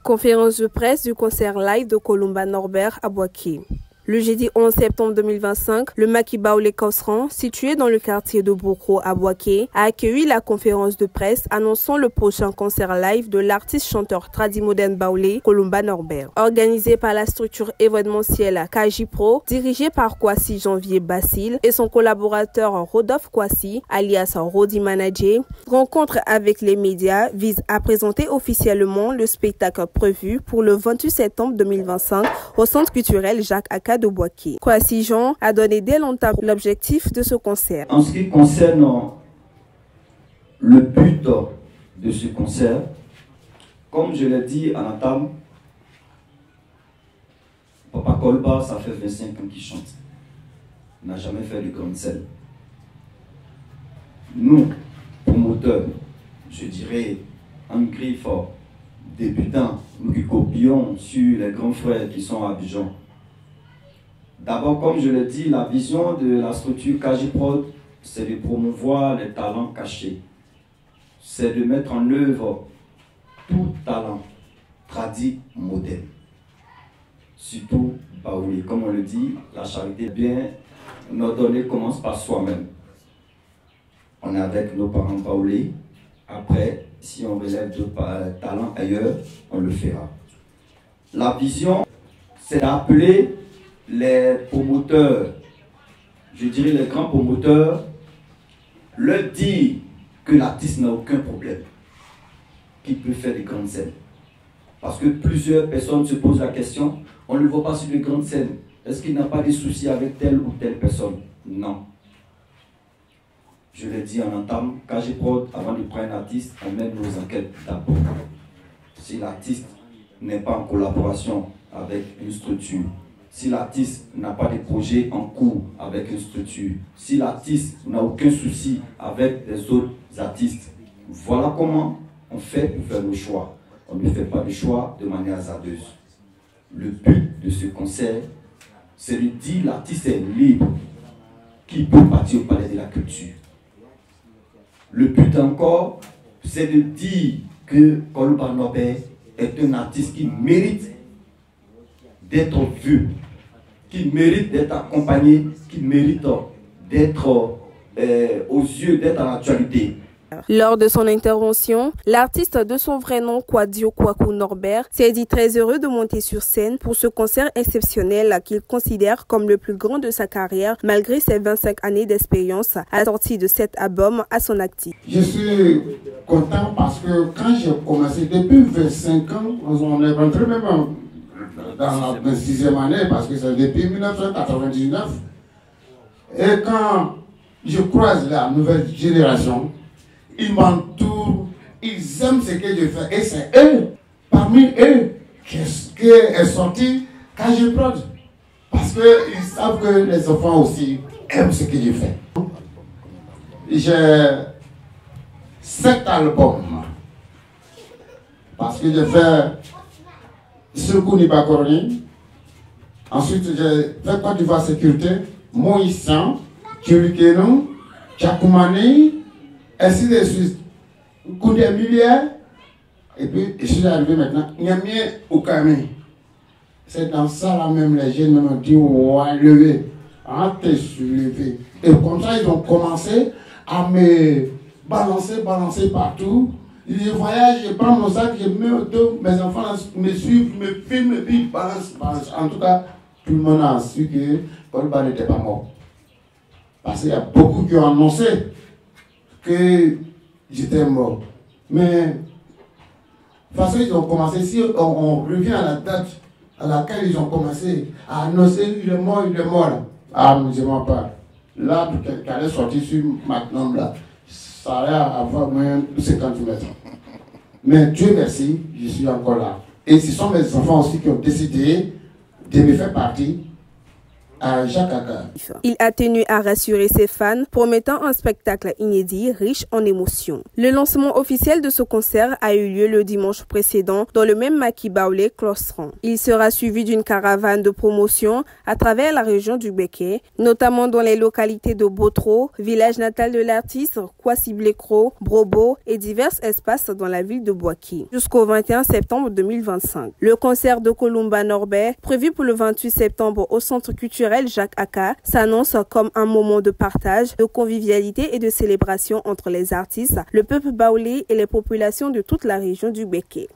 Conférence de presse du concert live de Columba Norbert à Boaké. Le jeudi 11 septembre 2025, le Maquis Baoulé Kosran, situé dans le quartier de Boko à Boaké, a accueilli la conférence de presse annonçant le prochain concert live de l'artiste chanteur tradimoderne baoulé Columba Norbert. Organisé par la structure événementielle Kaji Pro, dirigée par Kwasi Janvier Basile et son collaborateur Rodolphe Kwasi, alias Rodi Manager, rencontre avec les médias vise à présenter officiellement le spectacle prévu pour le 28 septembre 2025 au Centre culturel Jacques Aka de Boaké. Kwasi Jean a donné dès longtemps l'objectif de ce concert. En ce qui concerne le but de ce concert, comme je l'ai dit à l'entame, Papa Kolba, ça fait 25 ans qu'il chante. Il n'a jamais fait de grande scène. Nous, promoteurs, je dirais, en griffe, débutants, nous qui copions sur les grands frères qui sont à Abidjan. D'abord, comme je l'ai dit, la vision de la structure Kajiprod, c'est de promouvoir les talents cachés. C'est de mettre en œuvre tout talent tradit moderne. Surtout baoulé. Comme on le dit, la charité bien ordonnée commence par soi-même. On est avec nos parents baoulés. Après, si on relève d'autres talents ailleurs, on le fera. La vision, c'est d'appeler les promoteurs, je dirais les grands promoteurs, leur dire que l'artiste n'a aucun problème, qu'il peut faire des grandes scènes. Parce que plusieurs personnes se posent la question, on ne le voit pas sur les grandes scènes. Est-ce qu'il n'a pas de soucis avec telle ou telle personne? Non. Je l'ai dit en entame, Kajiprod, avant de prendre un artiste, on mène nos enquêtes d'abord. Si l'artiste n'est pas en collaboration avec une structure, si l'artiste n'a pas de projet en cours avec une structure, si l'artiste n'a aucun souci avec les autres artistes, voilà comment on fait pour faire le choix. On ne fait pas le choix de manière hasardeuse. Le but de ce concert, c'est de dire l'artiste est libre, qui peut partir au palais de la culture. Le but encore, c'est de dire que Columba Norbert est un artiste qui mérite d'être vu, qui mérite d'être accompagné, qui mérite d'être aux yeux, d'être en actualité. Lors de son intervention, l'artiste de son vrai nom, Kwadio Kwaku Norbert, s'est dit très heureux de monter sur scène pour ce concert exceptionnel qu'il considère comme le plus grand de sa carrière, malgré ses 25 années d'expérience à la sortie de cet album à son actif. Je suis content parce que quand j'ai commencé, depuis 25 ans, on est rentré même dans la 26e année, parce que c'est depuis 1999. Et quand je croise la nouvelle génération, ils m'entourent, ils aiment ce que je fais. Et c'est eux, parmi eux, qui est sorti Kajiprod. Parce qu'ils savent que les enfants aussi aiment ce que je fais. J'ai 7 albums. Parce que j'ai fait Sekou Nibakoroni. Ensuite, j'ai fait Côte d'Ivoire Sécurité, Moïse, Tchurikeno, Tchakoumani, ainsi de suite. Koundé Millière. Et puis, je suis arrivé maintenant, Niamie Oukame. C'est dans ça là même, les jeunes me disent, ouais, levé, te soulever. Et comme ça, ils ont commencé à me balancer partout. Je voyage, je prends mon sac, je mets autour, mes enfants me suivent, me filment, et puis ils balancent. En tout cas, tout le monde a su que Columba n'était pas mort. Parce qu'il y a beaucoup qui ont annoncé que j'étais mort. Mais, de toute façon, ils ont commencé, si on revient à la date à laquelle ils ont commencé à annoncer, il est mort. Ah, mais je m'en parle. L'arbre qui allait sortir sur ma tombe là, ça allait avoir moins de 50 mètres. Mais Dieu merci, je suis encore là. Et ce sont mes enfants aussi qui ont décidé de me faire partie à Jacques Aka. Il a tenu à rassurer ses fans, promettant un spectacle inédit, riche en émotions. Le lancement officiel de ce concert a eu lieu le dimanche précédent dans le même Macky Baoulé Claustron. Il sera suivi d'une caravane de promotion à travers la région du Béké, notamment dans les localités de Botro, village natal de l'artiste, Kwasi-Blekro, Brobo et divers espaces dans la ville de Bouaké, jusqu'au 21 septembre 2025. Le concert de Kolumba Norbert, prévu pour le 28 septembre au Centre culturel Jacques Aka, s'annonce comme un moment de partage, de convivialité et de célébration entre les artistes, le peuple baoulé et les populations de toute la région du Béké.